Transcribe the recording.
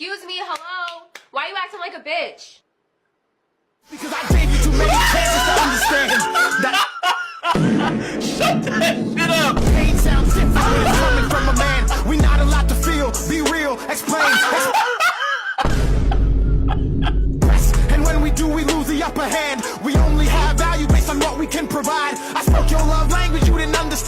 Excuse me, hello? Why you acting like a bitch? Because I gave you too many chances to understand that. Shut that shit up. Pain sounds different when it's coming from a man. We not allowed to feel, be real, explain. And when we do, we lose the upper hand. We only have value based on what we can provide. I spoke your love language, you didn't understand.